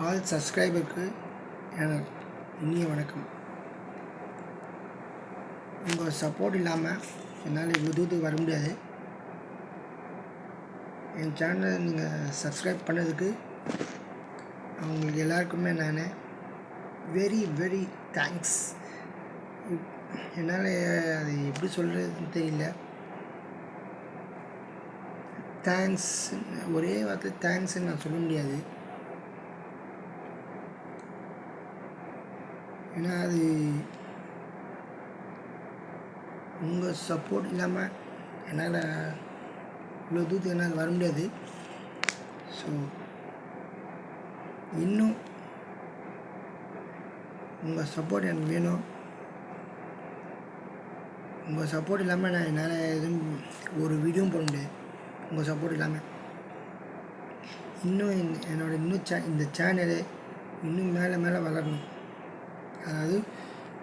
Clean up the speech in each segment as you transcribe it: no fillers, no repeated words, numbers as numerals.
All சப்ஸ்கிரைபருக்கு எனது இனிய வணக்கம். உங்கள் சப்போர்ட் இல்லாமல் என்னால் இவ்வளோ தூரத்துக்கு வர முடியாது. என் சேனலை நீங்கள் சப்ஸ்கிரைப் பண்ணதுக்கு அவங்களுக்கு எல்லாருக்குமே நான் வெரி தேங்க்ஸ். என்னால் அது எப்படி சொல்கிறதுன்னு தெரியல. தேங்க்ஸ், ஒரே வார்த்தை தேங்க்ஸ்ன்னு நான் சொல்ல முடியாது. ஏன்னா அது உங்கள் சப்போர்ட் இல்லாமல் என்னால் இவ்வளோ தூரத்துக்கு என்னால் வர முடியாது. ஸோ இன்னும் உங்கள் சப்போர்ட் எனக்கு வேணும். உங்கள் சப்போர்ட் இல்லாமல் நான் என்னால் எதுவும் ஒரு வீடியோவும் போட முடியாது. உங்கள் சப்போர்ட் இல்லாமல் இன்னும் இந்த சேனலு இன்னும் மேலே வளரணும். அதாவது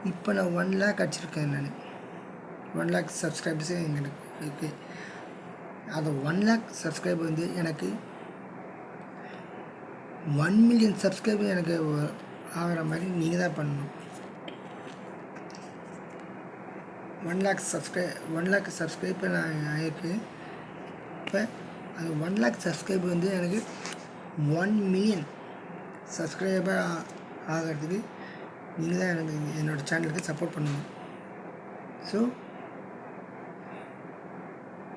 இப்போ நான் 1 lakh அடிச்சிருக்கேன். நான் 1 lakh சப்ஸ்கிரைபர்ஸே எங்களுக்கு இருக்குது. அது 1 lakh சப்ஸ்கிரைபர் வந்து எனக்கு 1 million சப்ஸ்கிரைபர் எனக்கு ஆகிற மாதிரி நீங்கள் தான் பண்ணணும். 1 lakh சப்ஸ்கிரைபர் நான் ஆகிருக்கு. இப்போ அது 1 lakh சப்ஸ்கிரைபர் வந்து எனக்கு 1 million சப்ஸ்கிரைபர் ஆகிறதுக்கு நீங்கள் தான் எனக்கு என்னோடய சேனலுக்கு சப்போர்ட் பண்ணணும். ஸோ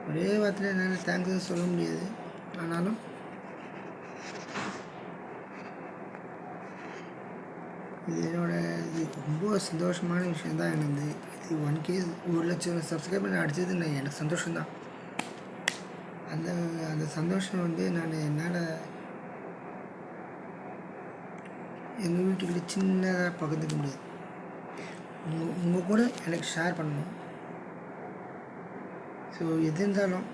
ஒரே வார்த்தையில் என்னால் தேங்க்ஸ்னு சொல்ல முடியாது. ஆனாலும் இது ரொம்ப சந்தோஷமான விஷயந்தான். எனக்கு இது 1K 1 லட்சம் சப்ஸ்கிரைபர் நான் அடித்தது எனக்கு சந்தோஷம்தான். அந்த சந்தோஷம் வந்து என்னால் எங்கள் வீட்டுக்கிட்ட சின்னதாக பகிர்ந்துக்க முடியாது. உங்கள் கூட எனக்கு ஷேர் பண்ணணும். ஸோ எது இருந்தாலும்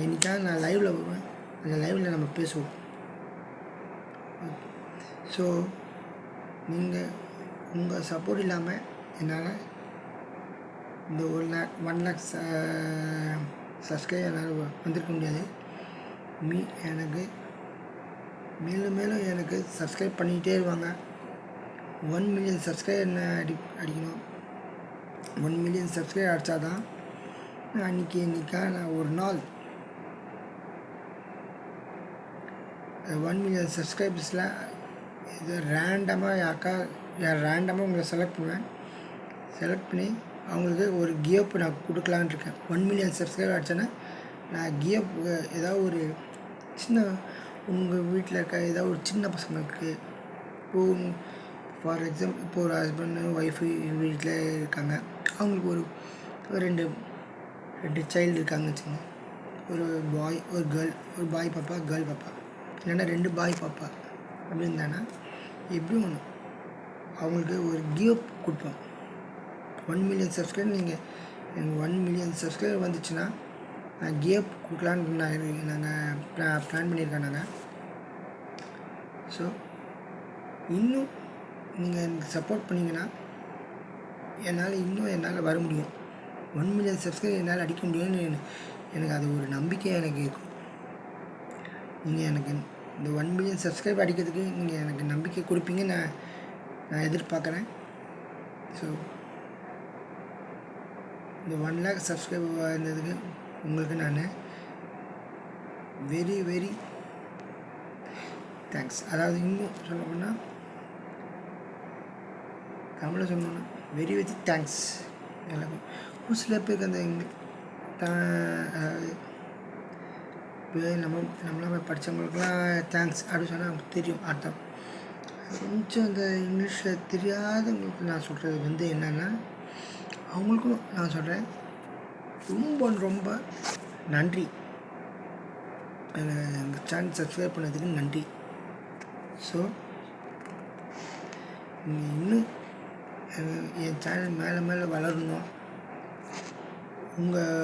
இன்றைக்காக நான் லைவில் வருவேன். அந்த லைவில் நம்ம பேசுவோம். ஸோ நீங்கள் உங்கள் சப்போர்ட் இல்லாமல் என்னால் இந்த 1 lakh சப்ஸ்கிரைபர் என்னால் வந்திருக்க முடியாது. எனக்கு மேலும் எனக்கு சப்ஸ்கிரைப் பண்ணிக்கிட்டே இருவாங்க. 1 million சப்ஸ்கிரைபர் என்ன அடிக்கணும். 1 million சப்ஸ்கிரைபர் அடித்தா தான் இன்றைக்காக நான் ஒரு நாள் 1 million சப்ஸ்கிரைபர்ஸில் இது ரேண்டமாக உங்களை செலக்ட் பண்ணுவேன். செலக்ட் பண்ணி அவங்களுக்கு ஒரு கிஃப்ட் நான் கொடுக்கலான்னு இருக்கேன். 1 million சப்ஸ்கிரைபர் அடித்தேன்னா நான் கிஃப்ட் ஏதாவது ஒரு சின்ன உங்கள் வீட்டில் இருக்க ஏதாவது ஒரு சின்ன பசங்களுக்கு ஃபார் எக்ஸாம்பிள் இப்போ ஒரு ஹஸ்பண்டு ஒய்ஃபு வீட்டில் இருக்காங்க. அவங்களுக்கு ஒரு ரெண்டு சைல்டு இருக்காங்கன்னு வச்சுக்கோங்க. ஒரு பாய் ஒரு கேர்ள், ஒரு பாய் பாப்பா கேர்ள் பாப்பா, இல்லைன்னா 2 பாய் பாப்பா அப்படி இருந்தாங்கன்னா எப்படியும் ஒன்று அவங்களுக்கு ஒரு கிஃப்ட் கொடுப்போம். 1 million சப்ஸ்கிரைபர் நீங்கள் எனக்கு 1 million சப்ஸ்கிரைபர் வந்துச்சுன்னா நான் கிஃப்ட் கொடுக்கலான்னு நாங்கள் பிளான் பண்ணியிருக்கோம் நாங்கள். ஸோ இன்னும் நீங்கள் எனக்கு சப்போர்ட் பண்ணிங்கன்னா என்னால் வர முடியும். 1 million சப்ஸ்கிரைபர் என்னால் அடிக்க முடியும்னு எனக்கு அது ஒரு நம்பிக்கை எனக்கு இருக்கும். நீங்கள் எனக்கு இந்த 1 million சப்ஸ்கிரைபர் அடிக்கிறதுக்கு நீங்கள் எனக்கு நம்பிக்கை கொடுப்பீங்கன்னு நான் எதிர்பார்க்குறேன். ஸோ இந்த 1 lakh சப்ஸ்கிரைபர் இருந்ததுக்கு உங்களுக்கு நான் வெரி தேங்க்ஸ். அதாவது இன்னும் சொல்ல போனால் தமிழில் சொல்லணுன்னா வெரி தேங்க்ஸ் எல்லாருக்கும். ஒரு சில பேருக்கு அந்த அதாவது இப்போ நம்மளாம் படித்தவங்களுக்குலாம் தேங்க்ஸ் அப்படின்னு சொன்னால் நமக்கு தெரியும் அர்த்தம். கொஞ்சம் அந்த இங்கிலீஷில் தெரியாதவங்களுக்கு நான் சொல்கிறது வந்து என்னென்னா அவங்களுக்கும் நான் சொல்கிறேன் ரொம்ப நன்றி. எங்கள் சேனல் சப்ஸ்கிரைப் பண்ணதுக்கு நன்றி. ஸோ நீங்கள் இன்னும் என் சேனல் மேலே வளரணும். உங்களோட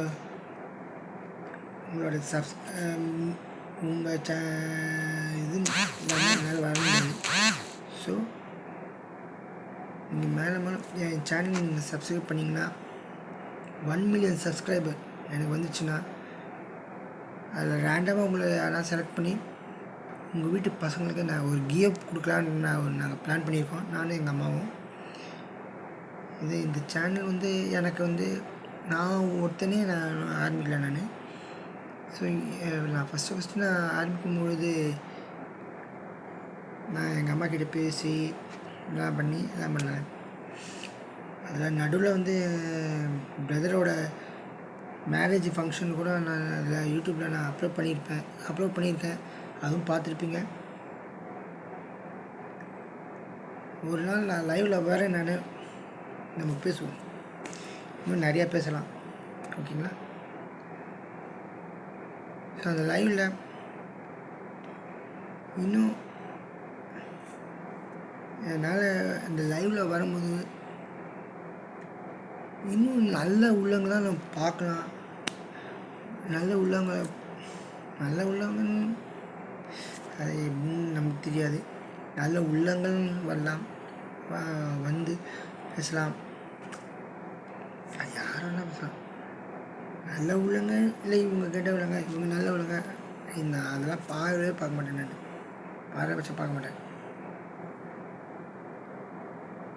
உங்கள் இது மேலே வளரணும். ஸோ நீங்கள் மேலே என் சேனல் நீங்கள் சப்ஸ்கிரைப் பண்ணிங்கன்னா 1 million சப்ஸ்கிரைபர் எனக்கு வந்துச்சுன்னா அதில் ரேண்டமாக உங்களை யாராவது செலக்ட் பண்ணி உங்கள் வீட்டு பசங்களுக்கு நான் ஒரு கிஃப்ட் கொடுக்கலான்னு நாங்கள் பிளான் பண்ணியிருக்கோம், நானும் எங்கள் அம்மாவும். இந்த சேனல் வந்து எனக்கு வந்து நான் ஒருத்தனே நான் ஆரம்பிக்கல நான். ஸோ நான் ஃபஸ்ட்டு நான் ஆரம்பிக்கும் பொழுது நான் எங்கள் அம்மா கிட்டே பேசி இதெல்லாம் பண்ணி இதெல்லாம் பண்ணேன். அதில் நடுவில் வந்து பிரதரோட மேரேஜ் ஃபங்க்ஷன் கூட நான் அதில் யூடியூப்பில் நான் அப்லோட் பண்ணியிருக்கேன். அதுவும் பார்த்துருப்பீங்க. ஒரு நாள் நான் லைவில் வரேன், நம்ம பேசுவோம், இன்னும் நிறையா பேசலாம், ஓகேங்களா? ஸோ அந்த லைவில் இன்னும் என்னால் அந்த லைவில் வரும்போது இன்னும் நல்ல உள்ளவங்களாம் நம்ம பார்க்கலாம். நல்ல உள்ளவங்கன்னு அது எப்படின்னு நமக்கு தெரியாது. நல்ல உள்ளங்கள் வரலாம், வந்து பேசலாம், யார் வேணால் பேசலாம். நல்ல உள்ளங்க இல்லை இவங்க கெட்ட உள்ளங்க, இவங்க நல்ல உள்ளங்க, நான் அதெல்லாம் பார்க்க மாட்டேன். நான் பாரபட்சம் பார்க்க மாட்டேன்.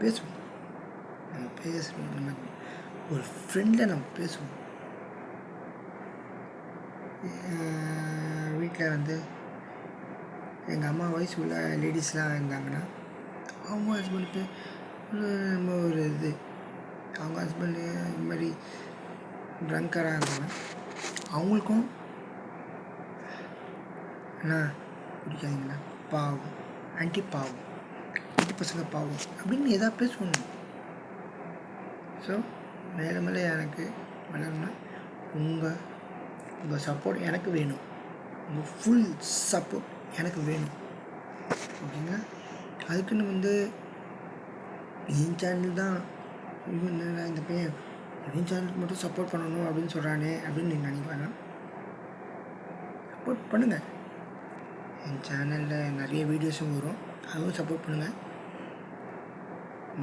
பேசுவோம், நம்ம பேசணும், நம்ம ஒரு ஃப்ரெண்டில் நம்ம பேசுவோம். வீட்டில் வந்து எங்கள் அம்மா வயசு உள்ள லேடிஸ்லாம் இருந்தாங்கன்னா அவங்க ஹஸ்பண்டுக்கு நம்ம ஒரு அவங்க ஹஸ்பண்டு இது மாதிரி ட்ரங்கராக இருந்தாங்கன்னா அவங்களுக்கும் அண்ணா பிடிக்காதீங்களா, பாவம் ஆன்ட்டி, பாவம் வீட்டு பசங்க, பாவம் அப்படின்னு எதாவது பேசுவோம். ஸோ மேலே எனக்கு வளரணும்னா உங்கள் சப்போர்ட் எனக்கு வேணும், உங்கள் ஃபுல் சப்போர்ட் எனக்கு வேணும், ஓகேங்களா? அதுக்குன்னு வந்து என் சேனல் தான் இந்த பையன் என் சேனலுக்கு மட்டும் சப்போர்ட் பண்ணணும் அப்படின்னு சொல்கிறானே அப்படின்னு நீங்கள் நினைக்க வேணாம். சப்போர்ட் பண்ணுங்கள். என் சேனலில் நிறைய வீடியோஸும் வரும், அதுவும் சப்போர்ட் பண்ணுங்கள்.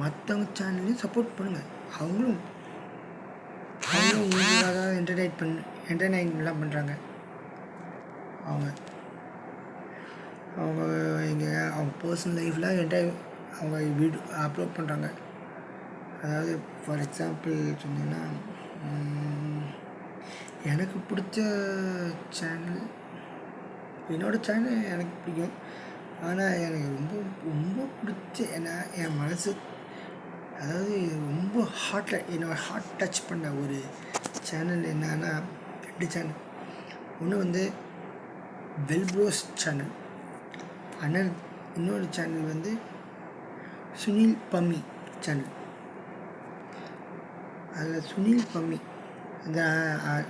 மற்றவங்க சேனல்லையும் சப்போர்ட் பண்ணுங்கள். அவங்களும் உங்களுக்காக என்டர்டைன்மெண்ட்லாம் பண்ணுறாங்க. அவங்க அவங்க பர்சனல் லைஃப்பில் அவங்க வீடியோ அப்லோட் பண்ணுறாங்க. அதாவது ஃபார் எக்ஸாம்பிள் சொன்னீங்கன்னா, எனக்கு பிடிச்ச சேனல், என்னோடய சேனல் எனக்கு பிடிக்கும். ஆனால் எனக்கு ரொம்ப ரொம்ப பிடிச்ச என் மனசு, அதாவது ரொம்ப என்னோடய ஹார்ட் டச் பண்ண ஒரு சேனல் என்னன்னா 2 சேனல். ஒன்று வந்து வெல்ப்ரோஸ் சேனல், இன்னொரு சேனல் வந்து சுனில் பம்மி சேனல். அதில் சுனில் பம்மி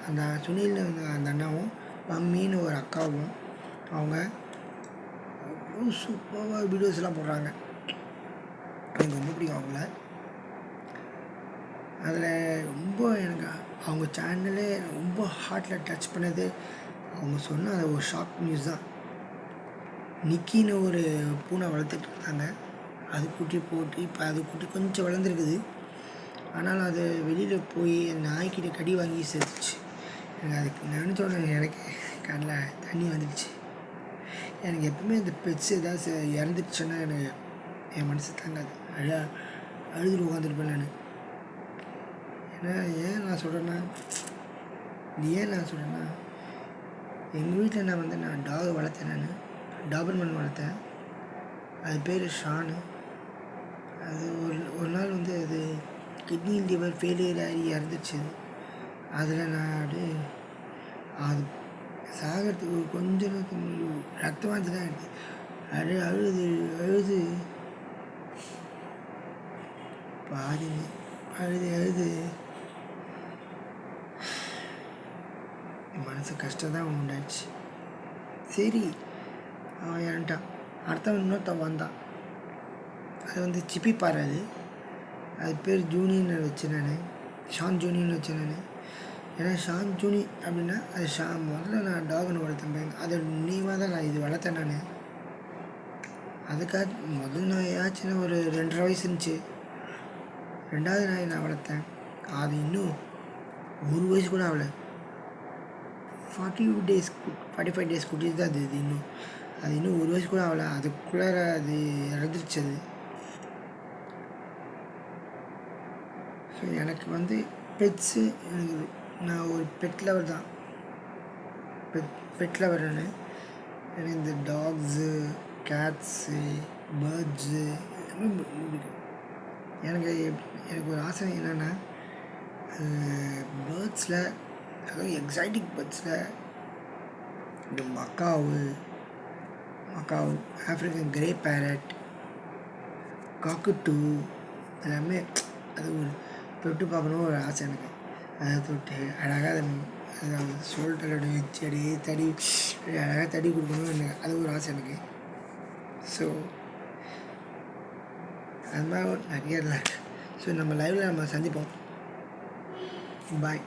அந்த சுனில் அந்த அண்ணாவும் பம்மின்னு ஒரு அக்காவும் அவங்க அவ்வளோ சூப்பராக வீடியோஸ்லாம் போடுறாங்க. எனக்கு ரொம்ப பிடிக்கும் அவங்கள. அதில் ரொம்ப எனக்கு அவங்க சேனலே ரொம்ப ஹார்ட்டில் டச் பண்ணது. அவங்க சொன்ன அது ஒரு ஷாக் நியூஸ் தான். நிக்கின்னு ஒரு பூனை வளர்த்துட்டு இருந்தாங்க. அது குட்டி போட்டு இப்போ அது குட்டி கொஞ்சம் வளர்ந்துருக்குது. ஆனாலும் அது வெளியில் போய் நாய்க்கிட்ட கடி வாங்கி செத்துச்சு. எனக்கு அதுக்கு நினச்சோட எனக்கு கண்ணில் தண்ணி வந்துடுச்சு. எனக்கு எப்பவுமே இந்த பெட்ஸ் ஏதாவது இறந்துடுச்சுன்னா எனக்கு என் மனசு தாங்காது, அழுதுட்டு உட்காந்துருப்பேன் நான். ஏன் நான் சொல்கிறேன்னா எங்கள் வீட்டில் நான் டாக் வளர்த்தேன். நான் டாபர்மேன் வளர்த்தேன். அது பேர் ஷானு. அது ஒரு நாள் வந்து அது கிட்னி லிவர் ஃபெயிலியர் ஆகி இறந்துச்சு. அதில் நான் அப்படியே அது சாகிறதுக்கு கொஞ்ச நேரத்துக்கு ரத்தம் வாங்கி தான் எடுத்து அழுது பாதி அழுது மனசு கஷ்டம் தான் உண்டாச்சு. சரி அவன் இறந்துட்டான். அடுத்தவன் இன்னொருத்தன் வந்தான். அது வந்து சிப்பி பாரு. அது பேர் ஜூனின்னு வச்சேன் நான், ஷான் ஜூனின்னு வச்சேன் நான். ஏன்னா ஷான் ஜூனி அப்படின்னா அது முதல்ல நான் டாக்னு வளர்த்தேன். அதை நினைவாக தான் நான் இது வளர்த்தேன். நான் அதுக்காக முதல் நாயாச்சுன்னா ஒரு 2.5 வயசு இருந்துச்சு. 2வது நாய் நான் வளர்த்தேன். அது இன்னும் 1 வயசு கூட ஆகலை. 45 டேஸ் குட்டி தான் அது இன்னும். அது இன்னும் 1 வயசு கூட ஆகல, அதுக்குள்ளார அது இறந்துருச்சு அது. ஸோ எனக்கு வந்து பெட்ஸு எனக்கு நான் ஒரு பெட் லவர் தான். பெட் லவர் நான். எனக்கு இந்த டாக்ஸு, கேட்ஸு, பேர்ட்ஸு எல்லாமே ரொம்ப பிடிக்கும். எனக்கு எனக்கு ஒரு ஆசை என்னென்னா, பேர்ட்ஸில், அதாவது எக்ஸாட்டிக் பேர்ட்ஸில் இந்த மக்காவு, ஆஃப்ரிக்கன் கிரே பேரட், காக்கட்டூ எல்லாமே அது ஒரு தொட்டு பார்க்கணும் ஒரு ஆசை எனக்கு. அதை தொட்டு அழகாக அதை ஷோல்டரோட வச்சு அப்படியே தடி அழகாக தடி கொடுக்கணும் எனக்கு, அது ஒரு ஆசை எனக்கு. ஸோ அது மாதிரி நிறைய இல்லை. ஸோ நம்ம லைவில் நம்ம சந்திப்போம். பாய்.